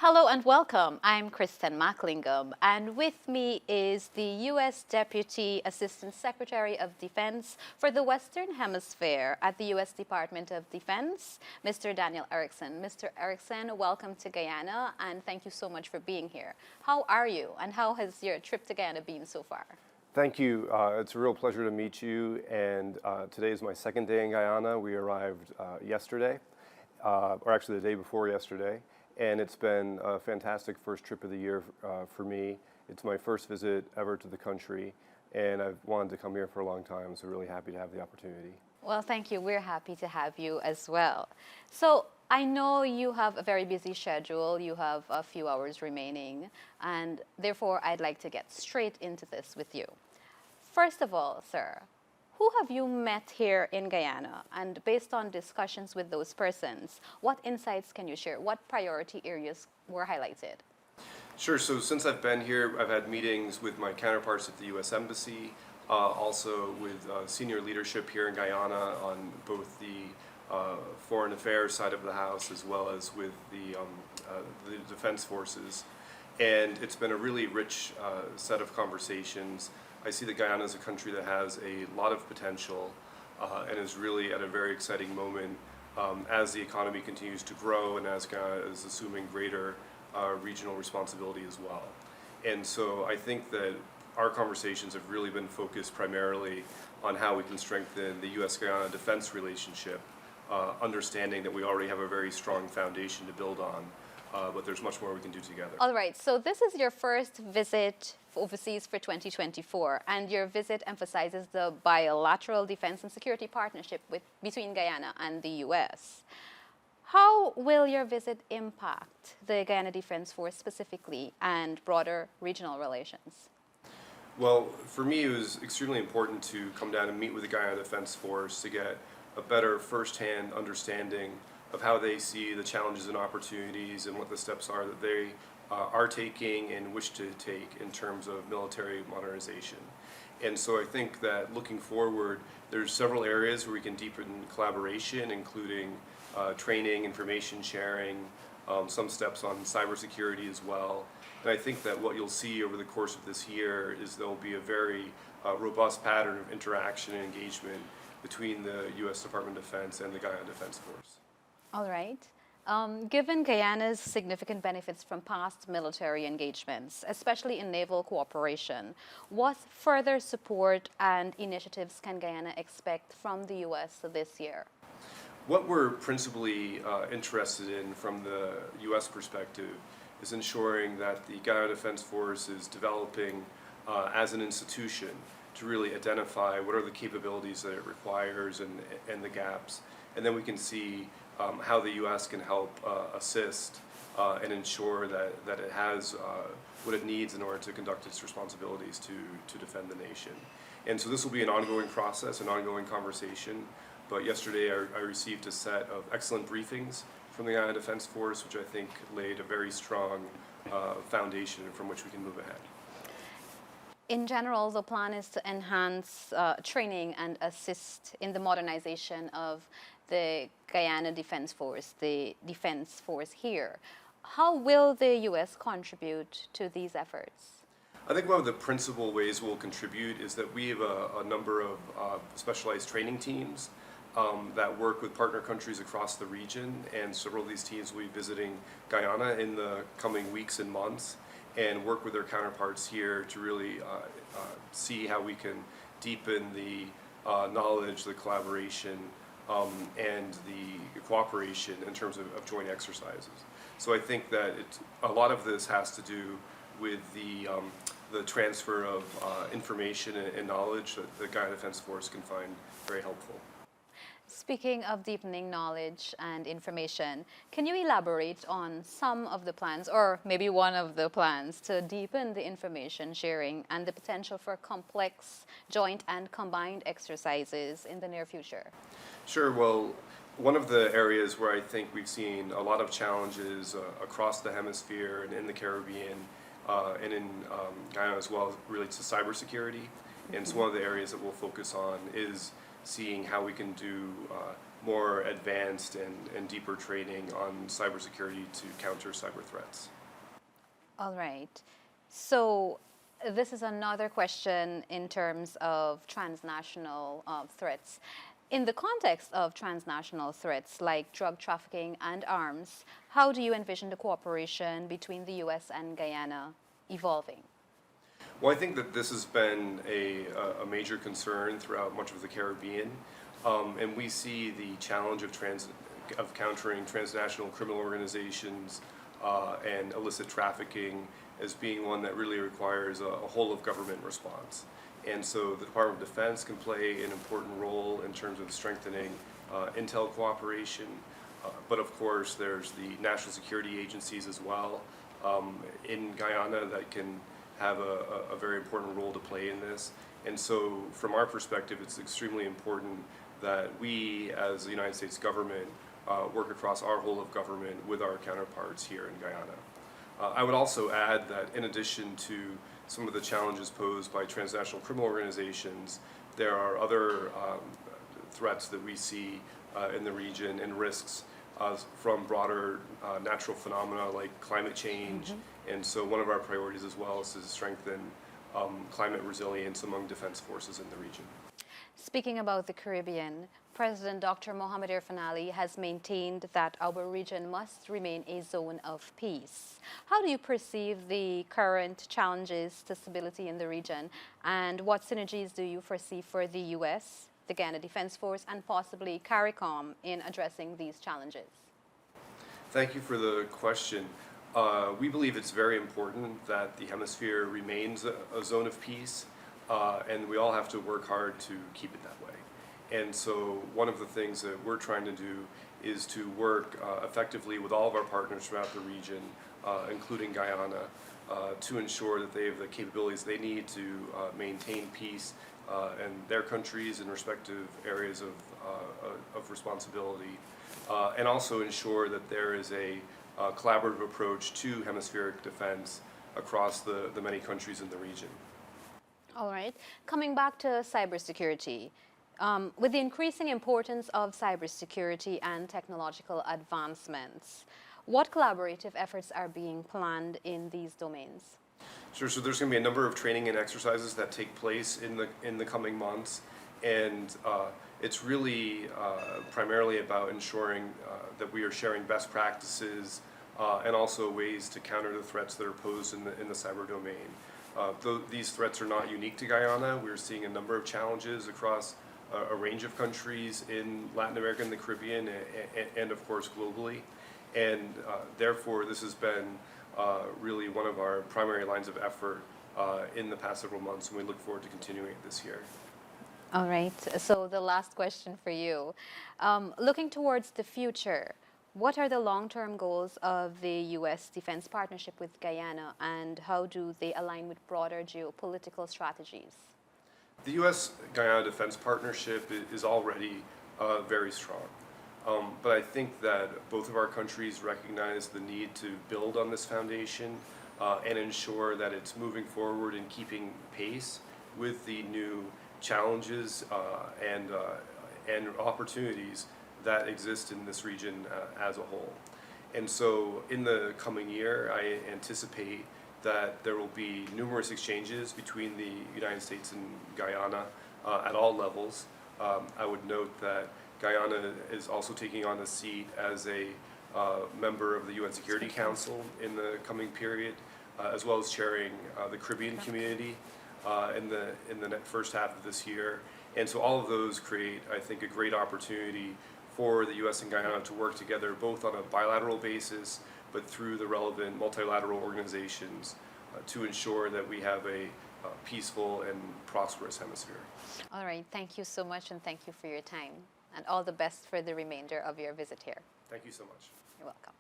Hello and welcome. I'm Kristen Macklingum, and with me is the U.S. Deputy Assistant Secretary of Defense for the Western Hemisphere at the U.S. Department of Defense, Mr. Daniel Erickson. Mr. Erickson, welcome to Guyana, and thank you so much for being here. How are you, and how has your trip to Guyana been so far? Thank you. It's a real pleasure to meet you, and today is my second day in Guyana. We arrived yesterday, or actually the day before yesterday. And it's been a fantastic first trip of the year for me. It's my first visit ever to the country, and I've wanted to come here for a long time, so really happy to have the opportunity. Well, thank you. We're happy to have you as well. So I know you have a very busy schedule. You have a few hours remaining, and therefore I'd like to get straight into this with you. First of all, sir, who have you met here in Guyana? And based on discussions with those persons, what insights can you share? What priority areas were highlighted? Sure. So since I've been here, I've had meetings with my counterparts at the U.S. Embassy, also with senior leadership here in Guyana on both the foreign affairs side of the house as well as with the defense forces. And it's been a really rich set of conversations. I see that Guyana is a country that has a lot of potential and is really at a very exciting moment as the economy continues to grow and as Guyana is assuming greater regional responsibility as well. And so I think that our conversations have really been focused primarily on how we can strengthen the US-Guyana defense relationship, understanding that we already have a very strong foundation to build on, but there's much more we can do together. All right, so this is your first visit overseas for 2024, and your visit emphasizes the bilateral defense and security partnership between Guyana and the U.S. How will your visit impact the Guyana Defense Force specifically and broader regional relations? Well, for me, it was extremely important to come down and meet with the Guyana Defense Force to get a better firsthand understanding of how they see the challenges and opportunities and what the steps are that they are taking and wish to take in terms of military modernization. And so I think that looking forward, there's several areas where we can deepen collaboration, including training, information sharing, some steps on cybersecurity as well. And I think that what you'll see over the course of this year is there'll be a very robust pattern of interaction and engagement between the U.S. Department of Defense and the Guyana Defense Force. All right. Given Guyana's significant benefits from past military engagements, especially in naval cooperation, what further support and initiatives can Guyana expect from the U.S. this year? What we're principally interested in from the U.S. perspective is ensuring that the Guyana Defense Force is developing as an institution to really identify what are the capabilities that it requires and the gaps. And then we can see how the U.S. can help assist and ensure that it has what it needs in order to conduct its responsibilities to defend the nation. And so this will be an ongoing process, an ongoing conversation. But yesterday I received a set of excellent briefings from the Guyana Defense Force, which I think laid a very strong foundation from which we can move ahead. In general, the plan is to enhance training and assist in the modernization of the Guyana Defense Force, the defense force here. How will the U.S. contribute to these efforts? I think one of the principal ways we'll contribute is that we have a number of specialized training teams that work with partner countries across the region, and several of these teams will be visiting Guyana in the coming weeks and months and work with their counterparts here to really see how we can deepen the knowledge, the collaboration, and the cooperation in terms of joint exercises. So I think that a lot of this has to do with the transfer of information and knowledge that the Guyana Defense Force can find very helpful. Speaking of deepening knowledge and information, can you elaborate on some of the plans, or maybe one of the plans, to deepen the information sharing and the potential for complex joint and combined exercises in the near future? Sure. Well, one of the areas where I think we've seen a lot of challenges across the hemisphere and in the Caribbean and in Guyana as well relates to cybersecurity. And so one of the areas that we'll focus on is seeing how we can do more advanced and deeper training on cybersecurity to counter cyber threats. All right. So this is another question in terms of transnational threats. In the context of transnational threats like drug trafficking and arms, how do you envision the cooperation between the US and Guyana evolving? Well, I think that this has been a major concern throughout much of the Caribbean, and we see the challenge of countering transnational criminal organizations and illicit trafficking as being one that really requires a whole of government response. And so the Department of Defense can play an important role in terms of strengthening intel cooperation, but of course there's the national security agencies as well in Guyana that can have a very important role to play in this. And so from our perspective, it's extremely important that we as the United States government work across our whole of government with our counterparts here in Guyana. I would also add that in addition to some of the challenges posed by transnational criminal organizations, there are other threats that we see in the region and risks from broader natural phenomena like climate change. And so one of our priorities as well is to strengthen climate resilience among defense forces in the region. Speaking about the Caribbean, President Dr. Mohamed Irfaan Ali has maintained that our region must remain a zone of peace. How do you perceive the current challenges to stability in the region, and what synergies do you foresee for the US, the Guyana Defense Force, and possibly CARICOM in addressing these challenges? Thank you for the question. We believe it's very important that the Hemisphere remains a zone of peace, and we all have to work hard to keep it that way. And so one of the things that we're trying to do is to work effectively with all of our partners throughout the region, including Guyana, to ensure that they have the capabilities they need to maintain peace in their countries and respective areas of responsibility, and also ensure that there is a collaborative approach to hemispheric defense across the many countries in the region. All right. Coming back to cybersecurity, with the increasing importance of cybersecurity and technological advancements, what collaborative efforts are being planned in these domains? Sure. So there's going to be a number of training and exercises that take place in the coming months, and it's really primarily about ensuring that we are sharing best practices and also ways to counter the threats that are posed in the cyber domain. These threats are not unique to Guyana. We're seeing a number of challenges across a range of countries in Latin America and the Caribbean, and of course globally. And therefore, this has been really one of our primary lines of effort in the past several months, and we look forward to continuing it this year. All right. So the last question for you. Looking towards the future, what are the long-term goals of the U.S. defense partnership with Guyana, and how do they align with broader geopolitical strategies? The U.S.-Guyana Defense Partnership is already very strong, but I think that both of our countries recognize the need to build on this foundation and ensure that it's moving forward and keeping pace with the new challenges and opportunities that exist in this region as a whole. And so in the coming year, I anticipate that there will be numerous exchanges between the United States and Guyana at all levels. I would note that Guyana is also taking on a seat as a member of the UN Security Council in the coming period, as well as chairing the Caribbean community in the first half of this year. And so all of those create, I think, a great opportunity for the U.S. and Guyana to work together both on a bilateral basis, but through the relevant multilateral organizations to ensure that we have a peaceful and prosperous hemisphere. All right. Thank you so much, and thank you for your time. And all the best for the remainder of your visit here. Thank you so much. You're welcome.